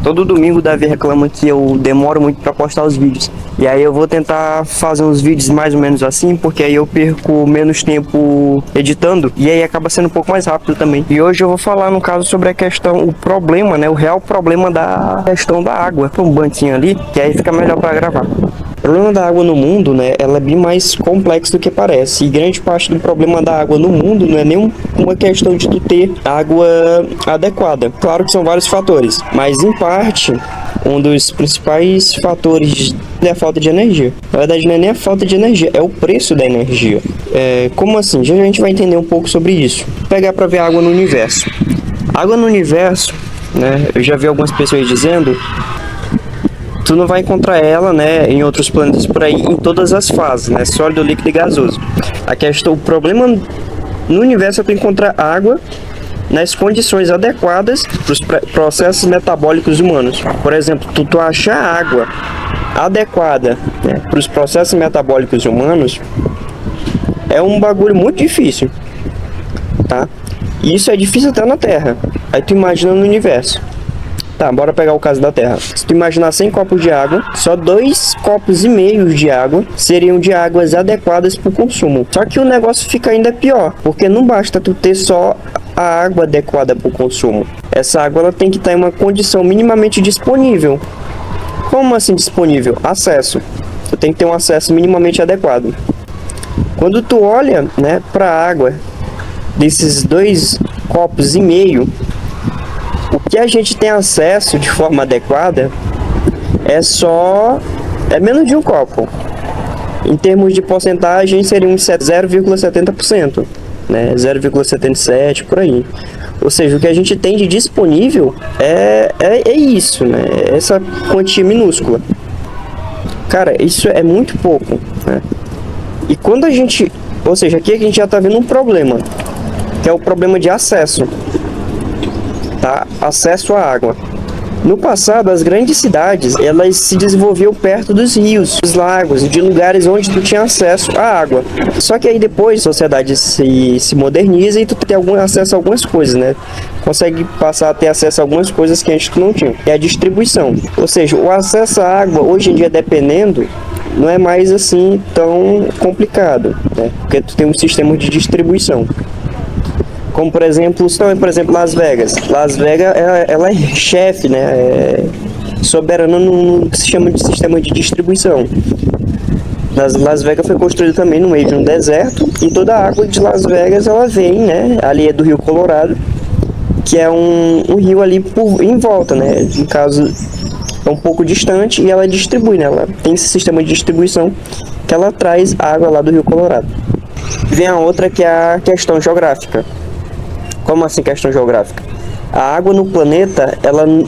Todo domingo o Davi reclama que eu demoro muito para postar os vídeos. E aí eu vou tentar fazer uns vídeos mais ou menos assim, porque aí eu perco menos tempo editando e aí acaba sendo um pouco mais rápido também. E hoje eu vou falar no caso sobre a questão, o problema, né, o real problema da questão da água. Tem um banquinho ali que aí fica melhor para gravar. O problema da água no mundo, né, ela é bem mais complexo do que parece. E grande parte do problema da água no mundo não é nem uma questão de tu ter água adequada. Claro que são vários fatores, mas em parte, um dos principais fatores é a falta de energia. Na verdade, não é nem a falta de energia, é o preço da energia. Como assim? Já a gente vai entender um pouco sobre isso. Vou pegar para ver a água no universo. Água no universo, né, eu já vi algumas pessoas dizendo, tu não vai encontrar ela, né, em outros planetas por aí, em todas as fases, né, sólido, líquido e gasoso. O problema no universo é tu encontrar água nas condições adequadas para os processos metabólicos humanos. Por exemplo, tu achar água adequada, né, para os processos metabólicos humanos é um bagulho muito difícil, tá? E isso é difícil até na Terra. Aí tu imagina no universo. Tá, bora pegar o caso da Terra. Se tu imaginar 100 copos de água, só 2,5 copos de água seriam de águas adequadas para o consumo. Só que o negócio fica ainda pior, porque não basta tu ter só a água adequada para o consumo. Essa água ela tem que estar em uma condição minimamente disponível. Como assim disponível? Acesso. Tu tem que ter um acesso minimamente adequado. Quando tu olha, né, para a água desses 2,5 copos, o que a gente tem acesso de forma adequada é menos de um copo. Em termos de porcentagem, seria uns 0,70%, né? 0,77% por aí. Ou seja, o que a gente tem de disponível é isso, né? Essa quantia minúscula. Cara, isso é muito pouco, né? E quando a gente... Ou seja, aqui a gente já está vendo um problema, que é o problema de acesso. Tá? Acesso à água. No passado, as grandes cidades, elas se desenvolviam perto dos rios, dos lagos e de lugares onde tu tinha acesso à água. Só que aí depois a sociedade se moderniza e tu tem acesso a algumas coisas, né? Consegue passar a ter acesso a algumas coisas que antes tu não tinha. É a distribuição. Ou seja, o acesso à água, hoje em dia, dependendo, não é mais assim tão complicado, né? Porque tu tem um sistema de distribuição. Como, por exemplo, Las Vegas. Las Vegas, ela é chefe, né? Soberana no que se chama de sistema de distribuição. Las Vegas foi construída também no meio de um deserto e toda a água de Las Vegas, ela vem, né? Ali é do Rio Colorado, que é um rio ali em volta, né? No caso, é um pouco distante e ela distribui, né? Ela tem esse sistema de distribuição que ela traz água lá do Rio Colorado. Vem a outra que é a questão geográfica. Como assim questão geográfica? A água no planeta,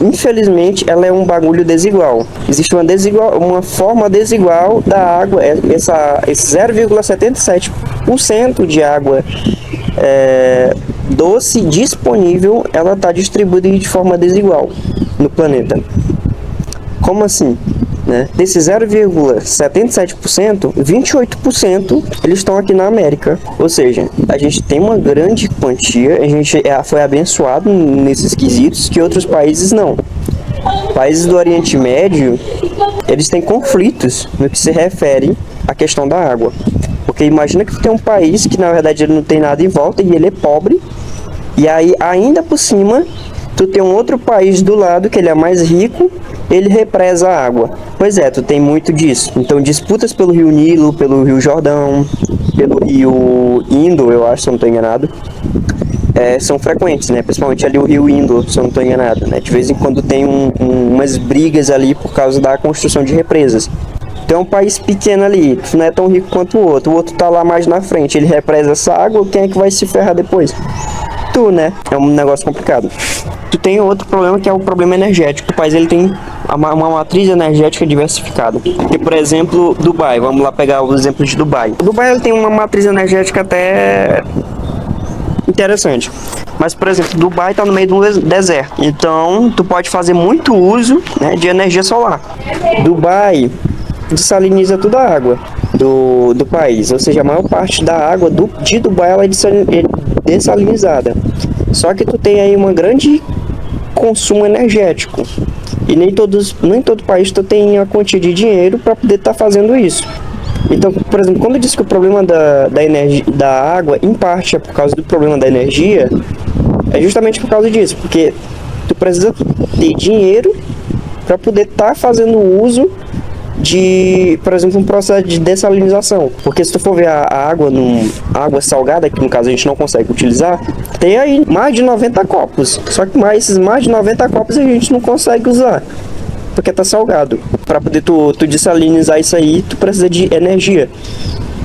infelizmente, ela é um bagulho desigual. Existe uma forma desigual da água, esse 0,77% de água doce disponível, ela está distribuída de forma desigual no planeta. Como assim? Né? Desse 0,77%, 28% eles estão aqui na América. Ou seja, a gente tem uma grande quantia, a gente foi abençoado nesses quesitos que outros países não. Países do Oriente Médio, eles têm conflitos no que se refere à questão da água. Porque imagina que tem um país que na verdade ele não tem nada em volta e ele é pobre, e aí ainda por cima tu tem um outro país do lado que ele é mais rico, ele represa a água. Pois é, tu tem muito disso. Então disputas pelo Rio Nilo, pelo Rio Jordão, pelo Rio Indo, eu acho, se eu não estou enganado, são frequentes, né? Principalmente ali o Rio Indo, se eu não estou enganado, né? De vez em quando tem umas brigas ali por causa da construção de represas. Então é um país pequeno ali, tu não é tão rico quanto o outro tá lá mais na frente, ele represa essa água, quem é que vai se ferrar depois? Tu, né? É um negócio complicado. Tu tem outro problema que é o problema energético. O país ele tem uma matriz energética diversificada. E, por exemplo, Dubai. Vamos lá pegar o exemplo de Dubai. O Dubai ele tem uma matriz energética até interessante. Mas, por exemplo, Dubai está no meio de um deserto. Então, tu pode fazer muito uso, né, de energia solar. Dubai dessaliniza toda a água do país. Ou seja, a maior parte da água de Dubai ela é dessalinizada. Só que tu tem aí uma grande consumo energético. E nem todo país tem a quantia de dinheiro para poder estar fazendo isso. Então, por exemplo, quando eu disse que o problema da água, em parte, é por causa do problema da energia, é justamente por causa disso, porque tu precisa ter dinheiro para poder estar fazendo uso de, por exemplo, um processo de dessalinização. Porque se tu for ver a água salgada, que no caso a gente não consegue utilizar, tem aí mais de 90 copos. Só que esses mais de 90 copos a gente não consegue usar, porque tá salgado. Para poder tu dessalinizar isso aí, tu precisa de energia.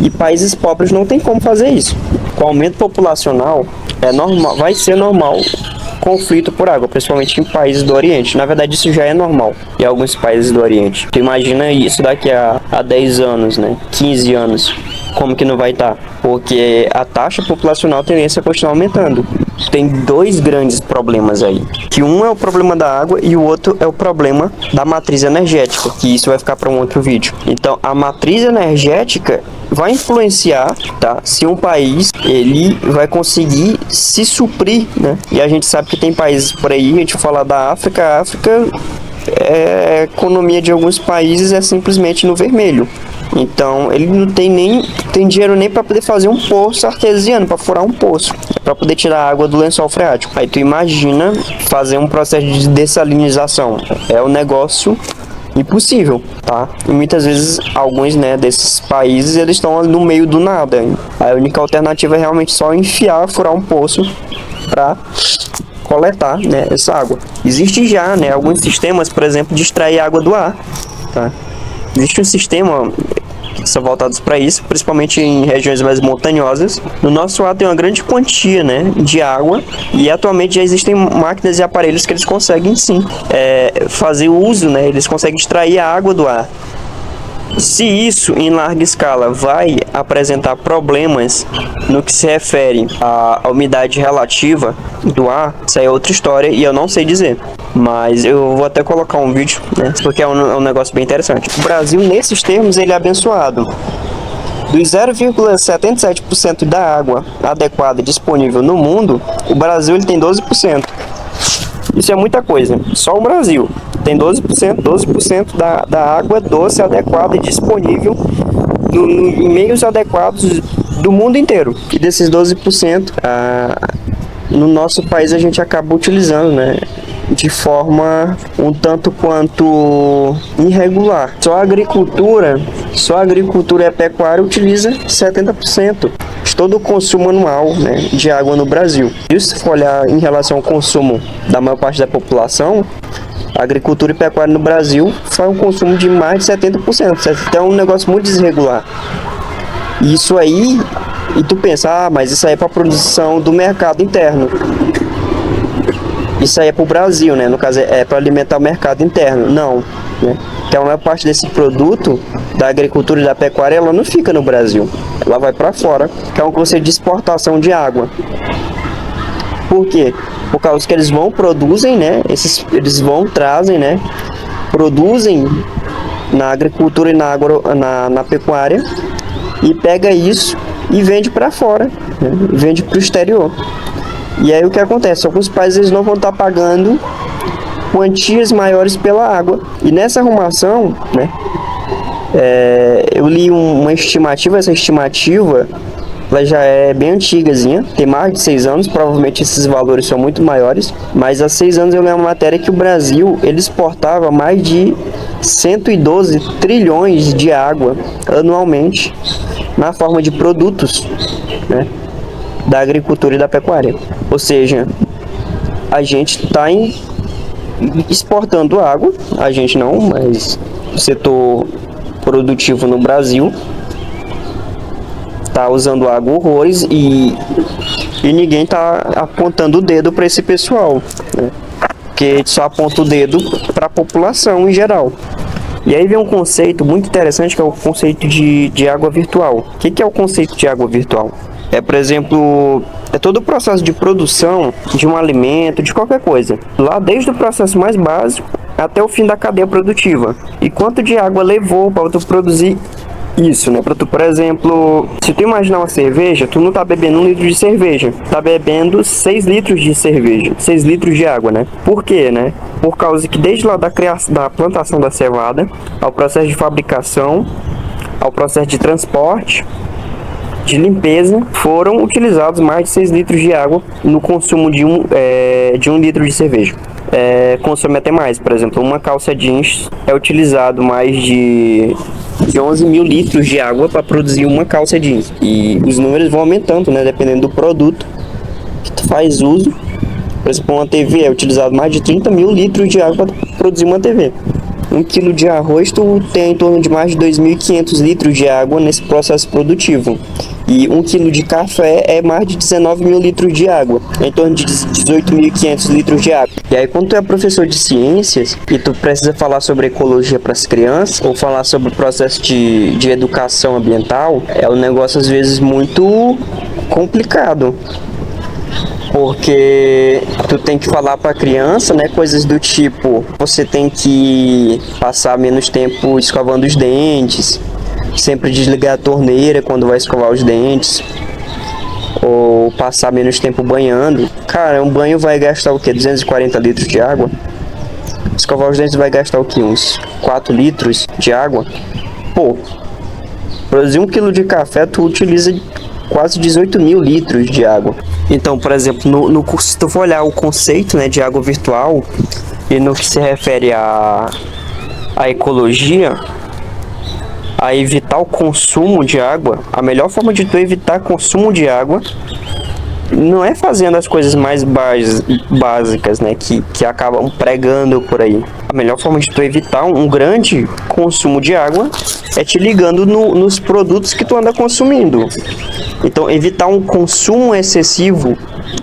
E países pobres não tem como fazer isso. Com o aumento populacional, vai ser normal conflito por água, principalmente em países do Oriente. Na verdade, isso já é normal em alguns países do Oriente. Tu imagina isso daqui a 10 anos, né? 15 anos. Como que não vai estar? Porque a taxa populacional tendência a continuar aumentando. Tem dois grandes problemas aí. Que um é o problema da água e o outro é o problema da matriz energética, que isso vai ficar para um outro vídeo. Então, a matriz energética vai influenciar, tá? Se um país ele vai conseguir se suprir, né? E a gente sabe que tem países por aí, a gente fala da África, a África, a economia de alguns países é simplesmente no vermelho. Então, ele não tem dinheiro nem para poder fazer um poço artesiano, para furar um poço, para poder tirar a água do lençol freático. Aí tu imagina fazer um processo de dessalinização. É um negócio impossível, tá? E muitas vezes alguns, né, desses países, eles estão no meio do nada. A única alternativa é realmente só furar um poço para coletar, né, essa água. Existe já, né, alguns sistemas, por exemplo, de extrair água do ar, tá? Existe um sistema que são voltados para isso, principalmente em regiões mais montanhosas. No nosso ar tem uma grande quantia, né, de água, e atualmente já existem máquinas e aparelhos que eles conseguem sim fazer o uso, né, eles conseguem extrair a água do ar. Se isso em larga escala vai apresentar problemas no que se refere à umidade relativa do ar, isso aí é outra história e eu não sei dizer. Mas eu vou até colocar um vídeo, né? Porque é um negócio bem interessante. O Brasil, nesses termos, ele é abençoado. Dos 0,77% da água adequada disponível no mundo, o Brasil ele tem 12%. Isso é muita coisa. Só o Brasil tem 12% da água doce adequada e disponível em meios adequados do mundo inteiro. E desses 12%, no nosso país a gente acaba utilizando, né, de forma um tanto quanto irregular. Só a agricultura e a pecuária utiliza 70% de todo o consumo anual, né, de água no Brasil. E se for olhar em relação ao consumo da maior parte da população, a agricultura e pecuária no Brasil faz um consumo de mais de 70%. Então é um negócio muito desregular. Isso aí, e tu pensa, mas isso aí é para produção do mercado interno. Isso aí é para o Brasil, né? No caso, é para alimentar o mercado interno. Não, né? Então, a maior parte desse produto da agricultura e da pecuária, ela não fica no Brasil. Ela vai para fora, que é um conceito de exportação de água. Por quê? Por causa que eles produzem, né? Trazem, né? Produzem na agricultura e na pecuária e pega isso e vende para fora, né? Vende para o exterior. E aí o que acontece? Alguns países eles não vão estar pagando quantias maiores pela água. E nessa arrumação, né, eu li uma estimativa, essa estimativa ela já é bem antigazinha, tem mais de 6 anos, provavelmente esses valores são muito maiores, mas há 6 anos eu li uma matéria que o Brasil ele exportava mais de 112 trilhões de água anualmente na forma de produtos, né, da agricultura e da pecuária. Ou seja, a gente está exportando água, a gente não, mas o setor produtivo no Brasil está usando água horrores e ninguém está apontando o dedo para esse pessoal, né? Porque só aponta o dedo para a população em geral. E aí vem um conceito muito interessante que é o conceito de água virtual. O que é o conceito de água virtual? É, por exemplo, é todo o processo de produção de um alimento, de qualquer coisa. Lá desde o processo mais básico até o fim da cadeia produtiva. E quanto de água levou para tu produzir Isso, né? Pra tu, por exemplo, se tu imaginar uma cerveja, tu não tá bebendo 1 litro de cerveja, tá bebendo 6 litros de cerveja, 6 litros de água, né? Por quê, né? Por causa que desde lá da criação, da plantação da cevada, ao processo de fabricação, ao processo de transporte, de limpeza, foram utilizados mais de 6 litros de água no consumo de 1 litro de cerveja. Consome até mais, por exemplo, uma calça jeans é utilizado mais de 11 mil litros de água para produzir uma calça jeans. E os números vão aumentando, né? Dependendo do produto que tu faz uso. Por exemplo, uma TV é utilizado mais de 30 mil litros de água para produzir uma TV. 1 quilo de arroz, tu tem em torno de mais de 2.500 litros de água nesse processo produtivo. E 1 quilo de café é mais de 19 mil litros de água, em torno de 18.500 litros de água. E aí, quando tu é professor de ciências e tu precisa falar sobre ecologia para as crianças, ou falar sobre o processo de educação ambiental, é um negócio às vezes muito complicado. Porque tu tem que falar para a criança, né, coisas do tipo, você tem que passar menos tempo escovando os dentes, sempre desligar a torneira quando vai escovar os dentes, ou passar menos tempo banhando. Cara, um banho vai gastar o quê? 240 litros de água? Escovar os dentes vai gastar o quê? Uns 4 litros de água? Pô, produzir 1 quilo de café tu utiliza quase 18 mil litros de água. Então, por exemplo, no curso, se tu for olhar o conceito, né, de água virtual e no que se refere à ecologia, a evitar o consumo de água, a melhor forma de tu evitar consumo de água não é fazendo as coisas mais básicas, né, que acabam pregando por aí. A melhor forma de tu evitar um grande consumo de água é te ligando nos produtos que tu anda consumindo. Então, evitar um consumo excessivo,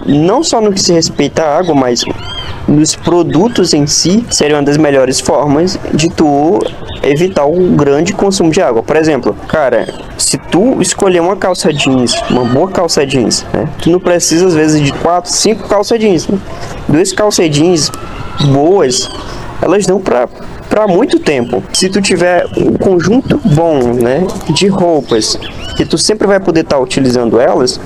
não só no que se respeita à água, mas nos produtos em si, seria uma das melhores formas de tu evitar um grande consumo de água. Por exemplo, cara, se tu escolher uma calça jeans, uma boa calça jeans, né, tu não precisa às vezes de 4, 5 calça jeans, né? 2 calça jeans boas, elas dão pra muito tempo. Se tu tiver um conjunto bom, né, de roupas, que tu sempre vai poder estar utilizando elas,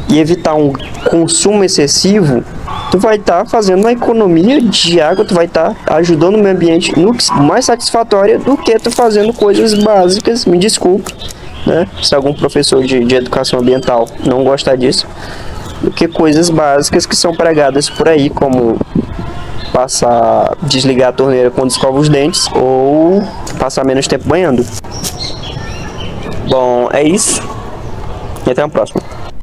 e evitar um consumo excessivo, tu vai estar fazendo uma economia de água, tu vai estar ajudando o meio ambiente mais satisfatória do que tu fazendo coisas básicas. Me desculpe, né, se algum professor de educação ambiental não gostar disso, do que coisas básicas que são pregadas por aí, como desligar a torneira quando escova os dentes, ou passar menos tempo banhando. Bom, é isso, e até a próxima.